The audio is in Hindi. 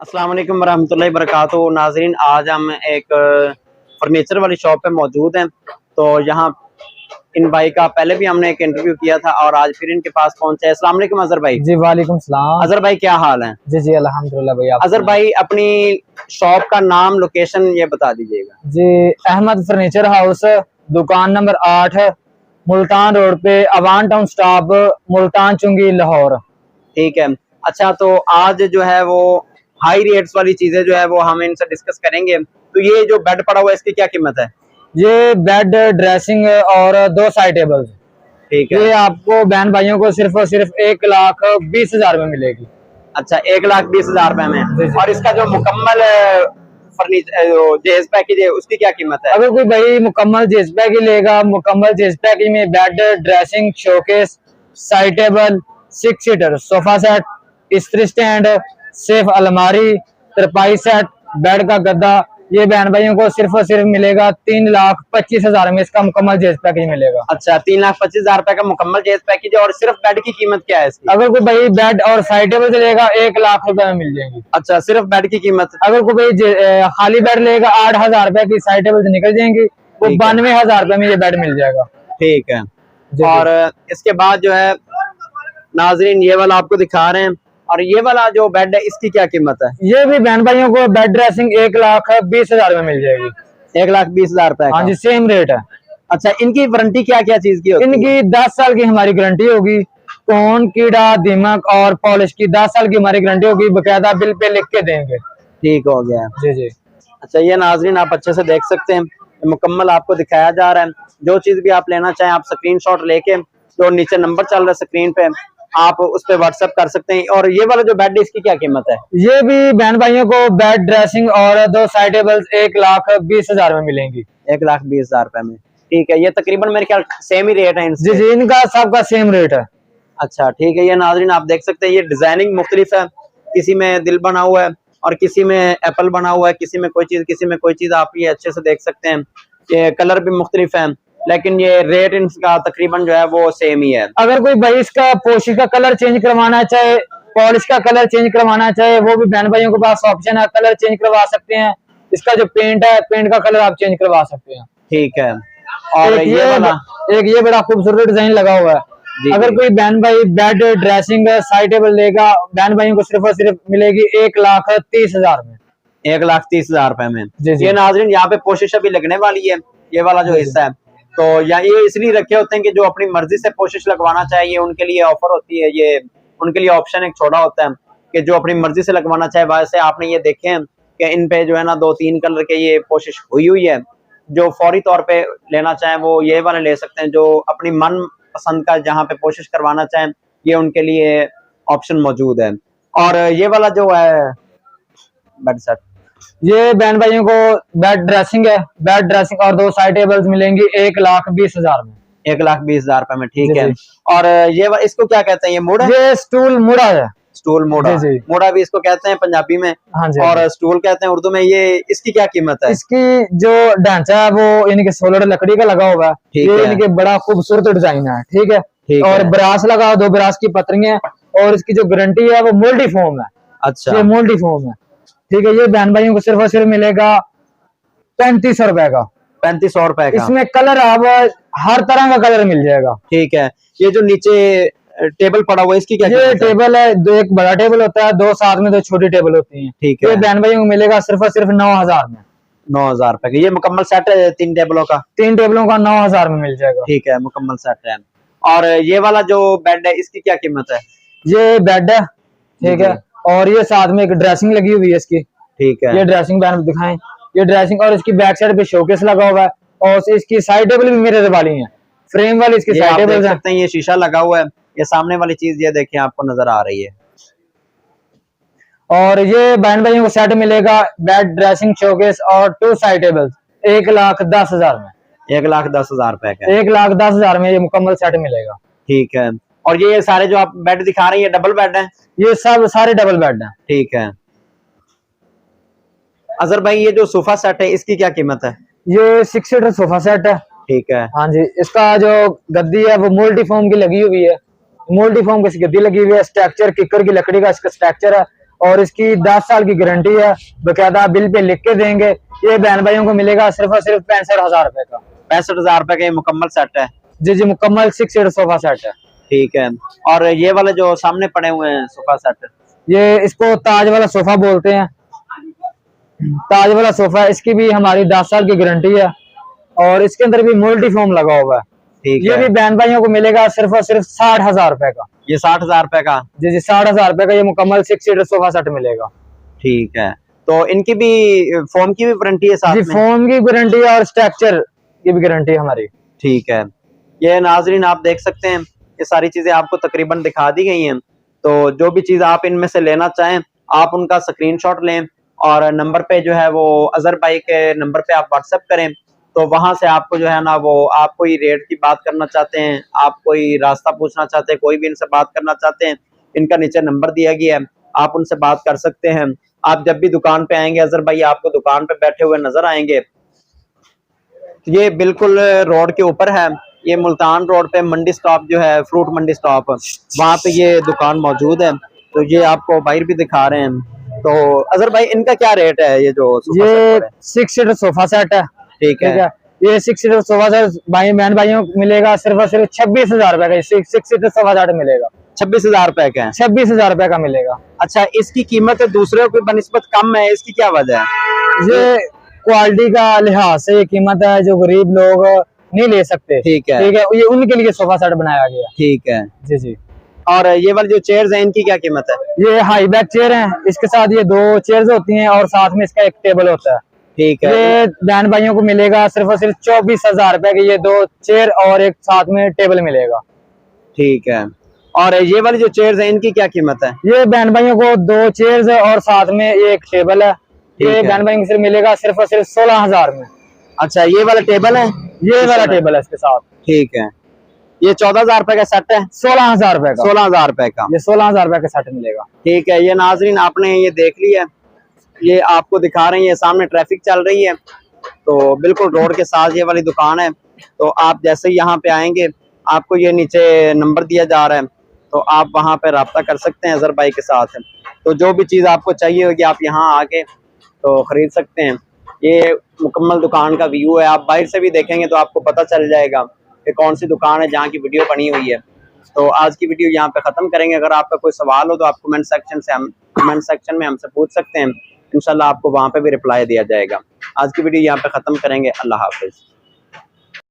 अस्सलाम वालेकुम वरहमतुल्लाहि वबरकातुहू। नाजरीन, आज हम एक फर्नीचर वाली शॉप पे मौजूद हैं। तो यहाँ इन भाई का पहले भी हमने एक इंटरव्यू किया था और आज फिर इनके पास पहुंचे। अस्सलाम वालेकुम अजहर भाई। जी वालेकुम सलाम। अजहर भाई क्या हाल है? जी जी अल्हम्दुलिल्लाह भाई। आप अजहर भाई अपनी शॉप का नाम, लोकेशन ये बता दीजिएगा। जी, अहमद फर्नीचर हाउस, दुकान नंबर 8, मुल्तान रोड पे, अवान टाउन स्टॉप, मुल्तान चुंगी, लाहौर। ठीक है। अच्छा, तो आज जो है वो हाई रेट्स वाली चीजें जो है वो हम इनसे डिस्कस करेंगे। तो ये जो बेड पड़ा हुआ है इसकी क्या कीमत है? ये बेड, ड्रेसिंग और 2 साइड टेबल, ठीक है। ये आपको बहन भाइयों को सिर्फ और सिर्फ 1,20,000 में मिलेगी। अच्छा, 1,20,000 रुपए में। जी जी। और इसका जो मुकम्मल फर्नीचर जेज पैकेज है उसकी क्या कीमत है? अगर कोई भाई मुकम्मल जेज पैकेज लेगा, मुकम्मल जेज पैकेज में bed, dressing, showcase, side table, 6 seater sofa set, इस्त्री स्टैंड, सेफ अलमारी, तरपाई सेट, बेड का गद्दा, ये बहन भाइयों को सिर्फ और सिर्फ मिलेगा 3,25,000 में इसका मुकम्मल जेज पैकेज मिलेगा। अच्छा, 3,25,000 रुपए का मुकम्मल जेज पैकेज है। और सिर्फ बेड की कीमत क्या है इसकी? अगर कोई भाई बेड और साइड टेबल लेगा 1,00,000 रुपए में मिल जाएंगी। अच्छा, सिर्फ बेड की कीमत। अगर कोई भाई खाली बेड लेगा 8,000 रुपए की साइड टेबल से निकल जाएंगी, वो 92,000 रुपए में ये बेड मिल जाएगा। ठीक है। जी और इसके बाद जो है नाजरीन ये वाला आपको दिखा रहे हैं। और ये वाला जो बेड है इसकी क्या कीमत है? ये भी बहन भाइयों को बेड ड्रेसिंग 1,20,000 में मिल जाएगी। 1,20,000 रुपए हाँ का। जी, सेम रेट है। अच्छा, इनकी वारंटी क्या क्या चीज की होती है? इनकी 10 साल की हमारी गारंटी होगी। कौन, कीड़ा, दीमक और पॉलिश की 10 साल की हमारी गारंटी होगी। बकायदा बिल पे लिख के देंगे। ठीक हो गया। जी जी। अच्छा, ये नाजरीन आप अच्छे से देख सकते हैं, मुकम्मल आपको दिखाया जा रहा है। जो चीज भी आप लेना चाहें आप स्क्रीनशॉट लेके, जो नीचे नंबर चल रहा है स्क्रीन पे, आप उस पे व्हाट्सएप कर सकते हैं। और ये वाला जो बेड है इसकी क्या कीमत है? ये भी बहन भाइयों को बेड, ड्रेसिंग और 2 साइड टेबल्स 1,20,000 में मिलेंगी। 1,20,000 रुपए में। ठीक है। ये तकरीबन मेरे ख्याल सेम ही रेट है इनसे। जी जी, इनका सबका सेम रेट है। अच्छा, ठीक है। ये नाजरीन आप देख सकते हैं, ये डिजाइनिंग मुख्तलिफ है। किसी में दिल बना हुआ है और किसी में एप्पल बना हुआ है, किसी में कोई चीज, किसी में कोई चीज। आप ये अच्छे से देख सकते हैं। ये कलर भी मुख्तलिफ है, लेकिन ये रेट इनका तकरीबन जो है वो सेम ही है। अगर कोई भाई इसका पोशी का कलर चेंज करवाना चाहे, पॉलिश का कलर चेंज करवाना चाहे, वो भी बहन भाइयों के पास ऑप्शन है, कलर चेंज करवा सकते हैं। इसका जो पेंट है, पेंट का कलर आप चेंज करवा सकते हैं। ठीक है। और एक ये वाला ये बड़ा खूबसूरत डिजाइन लगा हुआ है। अगर कोई बहन भाई बेड, ड्रेसिंग, साइड टेबल लेगा, बहन भाइयों को सिर्फ और सिर्फ मिलेगी 1,30,000 में। 1,30,000 रुपए में। जी जी। ये नाजरीन यहाँ पे पोशिश अभी लगने वाली है। ये वाला जो हिस्सा है, तो ये इसलिए रखे होते हैं कि जो अपनी मर्जी से पोशिश लगवाना चाहिए उनके लिए ऑफर होती है। ये उनके लिए ऑप्शन एक छोड़ा होता है कि जो अपनी मर्जी से लगवाना चाहे। वैसे आपने ये देखे हैं कि इन पे जो है ना 2-3 कलर के ये पोशिश हुई है। जो फौरी तौर पे लेना चाहें वो ये वाले ले सकते हैं। जो अपनी मन पसंद का जहाँ पे कोशिश करवाना चाहें, ये उनके लिए ऑप्शन मौजूद है। और ये वाला जो है बेड सेट, ये बहन भाइयों को बेड ड्रेसिंग है, बेड ड्रेसिंग और 2 साइड टेबल्स मिलेंगी 1,20,000 में। 1,20,000 रुपए में। ठीक जी है। जी। और ये इसको क्या कहते हैं? ये मुड़ा? ये स्टूल मुड़ा है। स्टूल मुड़ा। जी जी। मुड़ा भी इसको कहते हैं पंजाबी में। हाँ जी। और स्टूल कहते हैं उर्दू में। ये इसकी क्या कीमत है? इसकी जो ढांचा है वो इनके सोलर लकड़ी का लगा हुआ है। ठीक ये है। इनके बड़ा खूबसूरत डिजाइन है। ठीक है। ठीक और है। ब्रास लगा, 2 ब्रास की पत्रियां, और इसकी जो गारंटी है वो मोल्डी फोम है। अच्छा, ये मोल्डी फोम है। ठीक है। ये बहन भाइयों को सिर्फ और सिर्फ मिलेगा 3,500 रुपए का। 3,500 रुपए का। इसमें कलर अब हर तरह का कलर मिल जाएगा। ठीक है। ये जो नीचे टेबल पड़ा हुआ है इसकी क्या ये कीमत है? टेबल है, 2 एक बड़ा टेबल होता है, 2 साथ में 2 छोटी टेबल होती हैं। ठीक है। ये बहन भाइयों को मिलेगा सिर्फ और सिर्फ 9,000 में। 9,000 रुपए का। ये मुकम्मल सेट है 3 टेबलों का? 3 टेबलों का 9,000 में मिल जाएगा। ठीक है, मुकम्मल सेट है। और ये वाला जो बेड है इसकी क्या कीमत है? ये बेड है। ठीक है। और ये साथ में एक ड्रेसिंग लगी हुई है इसकी। ठीक है। ये ड्रेसिंग बहन दिखाएं। ये ड्रेसिंग, और इसकी बैक साइड पे शोकेस लगा हुआ है, और इसकी साइड टेबल भी मिरर वाली है, फ्रेम वाली इसकी साइड टेबल देख सकते हैं। ये शीशा लगा हुआ है। ये सामने वाली चीज ये देखिए आपको नजर आ रही है। और ये बहन भाइयों को सेट मिलेगा बेड, ड्रेसिंग, शोकेस और 2 साइड टेबल्स 1,10,000 में। 1,10,000 रुपए का। 1,10,000 में ये मुकम्मल सेट मिलेगा। ठीक है। और ये सारे जो आप बेड दिखा रहे हैं ये डबल बेड है? ये सब सारे डबल बेड हैं। ठीक है। अजहर भाई ये जो सोफा सेट है इसकी क्या कीमत है? ये 6 सीटर सोफा सेट है। ठीक है। हाँ जी। इसका जो गद्दी है वो मोल्टी फोम की लगी हुई है। मोल्टी फोम की गद्दी लगी हुई है। स्ट्रक्चर किकर की लकड़ी का इसका स्ट्रक्चर है, और इसकी 10 साल की गारंटी है, बकायदा बिल पे लिख के देंगे। ये बहन भाइयों को मिलेगा सिर्फ और सिर्फ 65,000 रुपए का। 65,000 रुपए का ये मुकम्मल सेट है। जी जी, मुकम्मल 6 सीटर सोफा सेट है। ठीक है। और ये वाले जो सामने पड़े हुए हैं सोफा सेट, ये इसको ताज वाला सोफा बोलते हैं, ताज वाला सोफा। इसकी भी हमारी 10 साल की गारंटी है और इसके अंदर भी मल्टी फोम लगा हुआ है। ठीक ये है। भी बहन भाइयों को मिलेगा सिर्फ और सिर्फ 60,000 रुपए का। ये 60,000 रुपए का। जी जी, 60,000 रुपए का ये मुकम्मल 6 सीटर सोफा सेट मिलेगा। ठीक है। तो इनकी भी फोम की भी वारंटी है साथ जी, में? फोम की गारंटी है और स्ट्रक्चर की भी गारंटी है हमारी। ठीक है। ये नाजरीन आप देख सकते हैं, ये सारी चीजें आपको तकरीबन दिखा दी गई हैं। तो जो भी चीज आप इनमें से लेना चाहें, आप उनका स्क्रीनशॉट लें और नंबर पे जो है वो अजहर भाई के नंबर पे आप व्हाट्सएप करें। तो वहां से आपको जो है ना, वो आप कोई रेट की बात करना चाहते हैं, आप कोई रास्ता पूछना चाहते हैं, कोई भी इनसे बात करना चाहते हैं, इनका नीचे नंबर दिया गया है, आप उनसे बात कर सकते हैं। आप जब भी दुकान पे आएंगे, अजहर भाई आपको दुकान पे बैठे हुए नजर आएंगे। ये बिल्कुल रोड के ऊपर है, ये मुल्तान रोड पे मंडी स्टॉप जो है, फ्रूट मंडी स्टॉप, वहाँ पे ये दुकान मौजूद है। तो ये आपको बाहर भी दिखा रहे हैं। तो अजहर भाई इनका क्या रेट है? ये जो सोफा ये सेट है? 6 सीटर सोफा सेट है। ठीक है। ये 6 सीटर सोफा सेट भाई बहन भाइयों को मिलेगा सिर्फ और सिर्फ 26,000 रुपए का। 6 सीटर सोफा सेट मिलेगा 26,000 रुपए का है। 26,000 रुपए का मिलेगा। अच्छा, इसकी कीमत दूसरे की बनिस्बत कम है, इसकी क्या वजह है? ये क्वालिटी का लिहाज से ये कीमत है, जो गरीब लोग नहीं ले सकते। ठीक है। ठीक है, ये उनके लिए सोफा सेट बनाया गया। ठीक है। जी जी। और ये वाली जो चेयर्स हैं, इनकी क्या कीमत है? ये हाई बैक चेयर है, इसके साथ ये 2 चेयर्स होती हैं और साथ में इसका एक टेबल होता है। ठीक है। ये बहन भाइयों को मिलेगा सिर्फ और सिर्फ 24,000 रुपए की। ये 2 चेयर और एक साथ में टेबल मिलेगा। ठीक है। और ये वाली जो चेयर्स हैं, इनकी क्या कीमत है? ये बहन भाइयों को 2 चेयर्स और साथ में एक टेबल है। ये है। बहन भाइयों को सिर्फ मिलेगा सिर्फ और सिर्फ 16,000 में। अच्छा, ये वाला टेबल है? ये वाला टेबल है इसके साथ। ठीक है। ये 14,000 रुपए का सेट है? 16,000 रुपए का। 16,000 रुपए का। ये 16,000 रुपए का सेट मिलेगा। ठीक है। ये नाजरीन आपने ये देख लिया, ये आपको दिखा रही है, सामने ट्रैफिक चल रही है, तो बिल्कुल रोड के साथ ये वाली दुकान है। तो आप जैसे ही यहाँ पे आएंगे, आपको ये नीचे नंबर दिया जा रहा है, तो आप वहाँ पे रब्ता कर सकते हैं अजहर भाई के साथ। तो जो भी चीज़ आपको चाहिए होगी, आप यहाँ आके तो खरीद सकते हैं। ये मुकम्मल दुकान का व्यू है, आप बाहर से भी देखेंगे तो आपको पता चल जाएगा कि कौन सी दुकान है जहाँ की वीडियो बनी हुई है। तो आज की वीडियो यहाँ पे ख़त्म करेंगे। अगर आपका कोई सवाल हो तो आप कमेंट सेक्शन में हमसे पूछ सकते हैं, इंशाल्लाह आपको वहाँ पे भी रिप्लाई दिया जाएगा। आज की वीडियो यहाँ पे ख़त्म करेंगे। अल्लाह हाफिज़।